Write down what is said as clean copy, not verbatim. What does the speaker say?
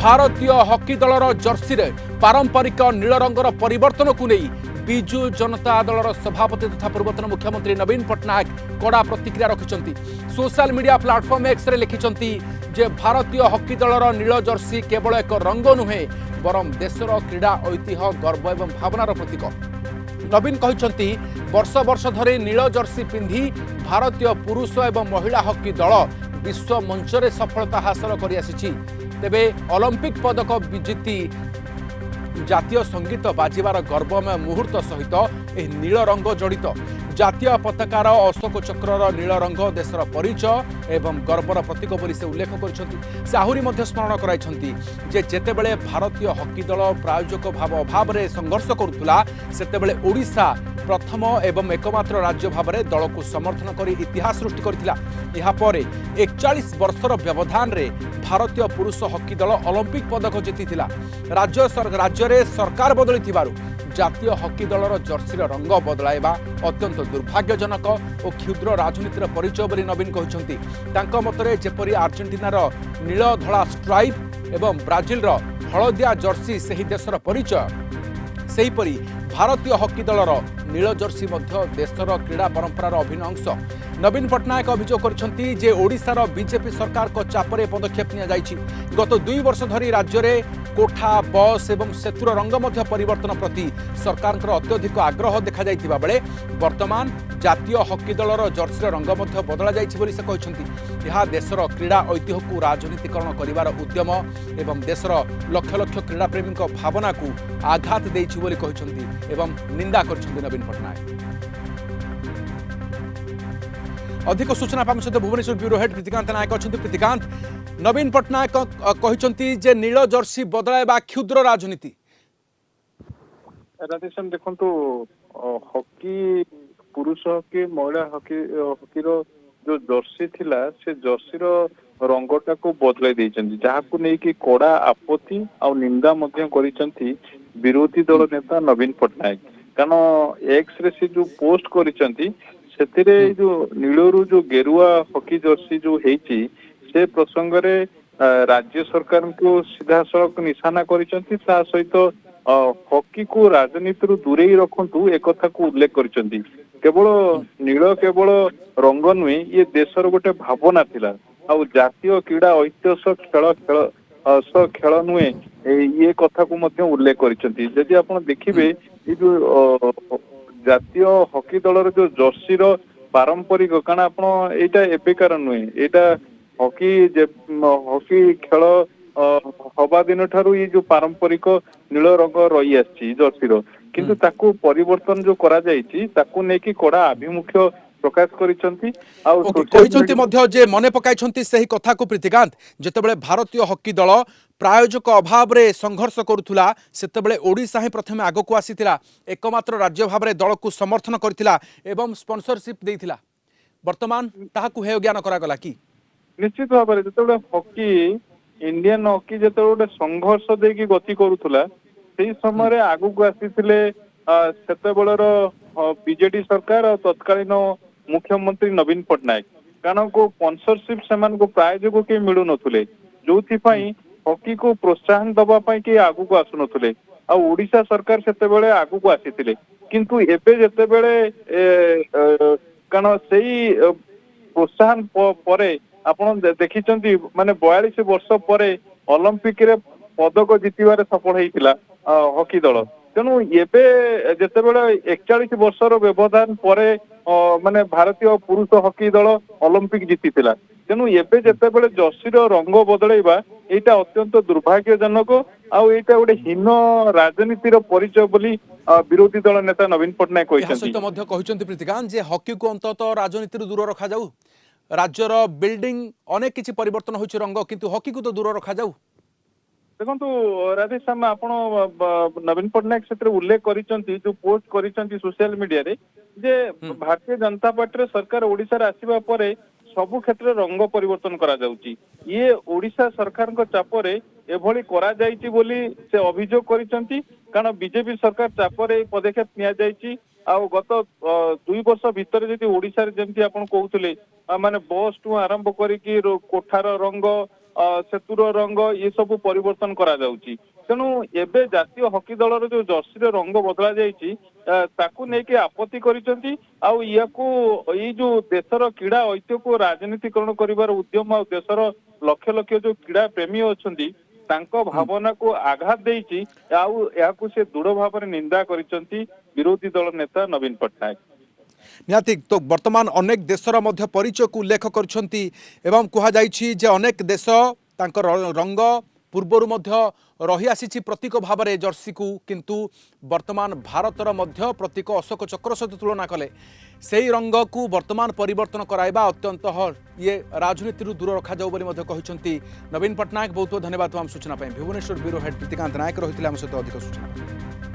भारतीय हॉकी दलर जर्सी रे पारंपरिक नील रंगर परिवर्तन को नहीं विजु जनता दलर सभापति तथा पूर्वतन मुख्यमंत्री नवीन पट्टनायक कड़ा प्रतिक्रिया रखिंट सोशल मीडिया प्लाटफर्म एक्स रे लिखिंट जे भारतीय हॉकी दलर नील जर्सी केवल एक रंग नुहे बरं देशर क्रीड़ा ऐतिह्य गर्व एवं भावनार प्रतीक। नवीन कहते वर्ष वर्ष धरी नील जर्सी पिंधि भारतीय पुरुष एवं महिला हॉकी दल विश्व मंचरे सफलता हासिल कर आसी तेबे ओलंपिक पदक विजेती जातीय संगीत बाजिबार गर्वमय मुहूर्त सहित यह नील रंग जड़ित जातीय पताकार अशोक चक्रर नील रंग देशर परिचय एवं गर्वर प्रतीक बोली से उल्लेख कर आहुरी स्मरण कराई जे जेतेबेले भारतीय हॉकी दल प्रायोजक भाव अभाव में संघर्ष करुला सेतेबेले ओडिशा प्रथम एवं एकमात्र राज्य भाव में दल को समर्थन कर इतिहास सृष्टि करथिला। यहाँ पर 41 वर्षर व्यवधान रे भारतीय पुरुष हॉकी दल ओलंपिक पदक जीतिथिला। राज्य रे सरकार बदली जातीय हॉकी दलर जर्सीर रंग बदलाइबा अत्यंत दुर्भाग्यजनक और क्षुद्र राजनीतिर परिचय बोली नवीन कहते मतरे जेपरी आर्जेंटीनार नील धला स्ट्राइप एवं ब्राजिल हलदिया जर्सी सही देशर परिचय सेहीपरि भारतीय हॉकी दलर नील जर्सी मध्य देशर क्रीड़ा परंपरार अभिन्न अंश। नवीन पट्टनायक अभियोग करछंती जे ओडिशार बीजेपी सरकार को चापरे पदक्षेप निया जायछि। गत 2 वर्ष धरी राज्य में कोठा बस एवं सेतुर रंग मध्य परिवर्तन प्रति सरकार अत्यधिक आग्रह देखा जाइथिबा बेले वर्तमान जातीय हॉकी दलर जर्सीर रंग मध्य बदला जाइछि बोली से कहछंती। यह देशर क्रीड़ा ऐतिह्य को राजनीतिकरण करिवार उद्यम एवं देशर लक्ष लक्ष क्रीड़ा प्रेमी भावना को आघात देइछि बोली कहछंती एवं निंदा करछंती नवीन पट्टनायक। अधिक सूचना पाम सहित भुवनेश्वर ब्यूरो हेड प्रीतिकांत नायक अच्छा। प्रीतिकांत, नवीन पट्टनायक कहते जे नील जर्सी बदलाइबा क्षुद्र राजनीति। राधेश्याम देखंतु हॉकी पुरुष हॉकी महिला हॉकी जो जर्सी थिला से जर्सीर रंगटा को बदलाई देइचंती जहाकु नै कि कड़ा आपत्ति आ निंदा मध्य करिसंती विरोधी दल नेता नवीन पट्टनायक। कारण एक्स रे से जो पोस्ट करिसंती सेतिरे जो नीलरू जो गेरुआ हॉकी जर्सी जो हेची से प्रसंग रे राज्य सरकार को सीधा सड़क निशाना करिसंती ता सहित हॉकी को राजनीति रु दूरे रखंतु एक कथा को उल्लेख करिसंती। केवल नील केवल रंग नुहे ये देशर गोटे भावना थिला आ जातीय क्रीड़ा ऐतिह्य खेल खेल नुहे ये कथा को मध्य उल्लेख करिसंती। यदि आपण देखिबे ये जो जातीय हॉकी दलर जो जर्सीर पारंपरिक कारण आपण एटा एबेकार नुहे एटा हॉकी खेल हवा दिन ठारू ये जो पारंपरिक नील रंग रही आछि जर्सीर किंतु ताकू परिवर्तन जो करा जायछि ताकू नेकी कड़ा आभिमुख्य प्रकाश करिसंती आ कहिसंती मध्य जे मने पकाइछंती सही कथा को। प्रीतिकांत, जेतेबेले भारतीय हॉकी दल प्रायोजक अभाव रे संघर्ष करुथुला सेतेबेले ओडिशा ही प्रथमे आगो को आसीथिला एकमात्र राज्य भाव में दल को समर्थन करथिला एवं स्पॉन्सरशिप देइथिला। वर्तमान ताहाकु हेय ज्ञान करा गला कि निश्चित भाव में जेतेबेले हॉकी इंडियन हॉकी जेतेबेले संघर्ष देकी गति करुथुला सेही समय आगो को आसीथिले सेतेबेलर बीजेडी सरकार और तत्कालीन मुख्यमंत्री नवीन पट्टनायक। कारण को स्पॉन्सरशिप सेमान को प्रायोजक के मिलु नथुले जोथि पई हॉकी को प्रोत्साहन दबा पई के आगु को आसु नथुले आ ओडिशा सरकार सेतेबेले आगु को आसीथिले किंतु एबे जेतेबेले कारण सेही प्रोत्साहन परे आपण देखिचंती माने 42 वर्ष परे ओलंपिक रे पदक जितिबारे सफल हेतिला हॉकी दल। तेणु एबे जेतेबेले 41 वर्षर व्यवधान परे माने भारतीय पुरुष हॉकी दल ओलंपिक जीतिथिला। तेणु एबे जेतेबेले जर्सीर रंग बदलाइबा एटा अत्यंत दुर्भाग्यजनक आ एटा गोटे हीन राजनीतिर परिचय बोली विरोधी दल नेता नवीन पट्टनायक कहते। प्रीतिकांत जे हॉकी को अंततः राजनीतिर दूर रखा जाऊ राज्यर बिल्डिंग अनेक किछि परिवर्तन होछि रंग किंतु हॉकी को तो दूर रखा जाऊ। देखो राधेश्याम आपण नवीन पट्टनायक क्षेत्र उल्लेख करिसंती जो पोस्ट करिसंती सोशल मीडिया रे जे भारतीय जनता पार्टी सरकार ओडिशा रे आसीबा परे सबु क्षेत्र रंग परिवर्तन करा जाउची ये ओडिशा सरकार को चापरे एभली करा जाइची बोली से अभियोग करिसंती। कारण बीजेपी सरकार चापरे पदक्षेप निया जाइची आ गत 2 वर्ष भितर जदि ओडिशा रे जेमति आपण कहउतले माने बस टू आरंभ करिकी कोठार रंग ସେତୁର ରଙ୍ଗ ଏ ସବୁ ପରିବର୍ତ୍ତନ କରାଯାଉଛି। ତେଣୁ ଏବେ ଜାତୀୟ ହକି ଦଳର ଯୋଉ ଜର୍ସିର ରଙ୍ଗ ବଦଳା ଯାଇଛି ତାକୁ ନେଇକି ଆପତ୍ତି କରିଛନ୍ତି। ଆଉ ୟାକୁ ଏଇ ଯୋଉ ଦେଶର କ୍ରୀଡା ଐତିହ୍ୟକୁ ରାଜନୀତିକରଣ କରିବାର ଉଦ୍ୟମ ଆଉ ଦେଶର ଲକ୍ଷ ଲକ୍ଷ ଯୋଉ କ୍ରୀଡା ପ୍ରେମୀ ଅଛନ୍ତି ତାଙ୍କ ଭାବନାକୁ ଆଘାତ ଦେଇଛି। ଆଉ ଏହାକୁ ସେ ଦୃଢ ଭାବରେ ନିନ୍ଦା କରିଛନ୍ତି ବିରୋଧୀ ଦଳ ନେତା ନବୀନ ପଟ୍ଟନାୟକ। निहाती तो वर्तमान अनेक देशर मध्य परिचय को उल्लेख करछंती एवं कहा जायछि जे अनेक देश तांकर रंग पूर्वर मध्य रही आसी प्रतीक भाव में जर्सी को किंतु वर्तमान भारतर मध्य प्रतीक अशोक चक्र सहित तुलना कले से रंग को वर्तमान परिवर्तन कराइबा अत्यंत ये राजनीति दूर रखा जाऊ बोली मध्य कहते नवीन पट्टनायक। बहुत बहुत धन्यवाद आम सूचना भुवनेश्वर ब्यूरो हेड प्रीतिकांत नायक रही सहित अधिक सूचना।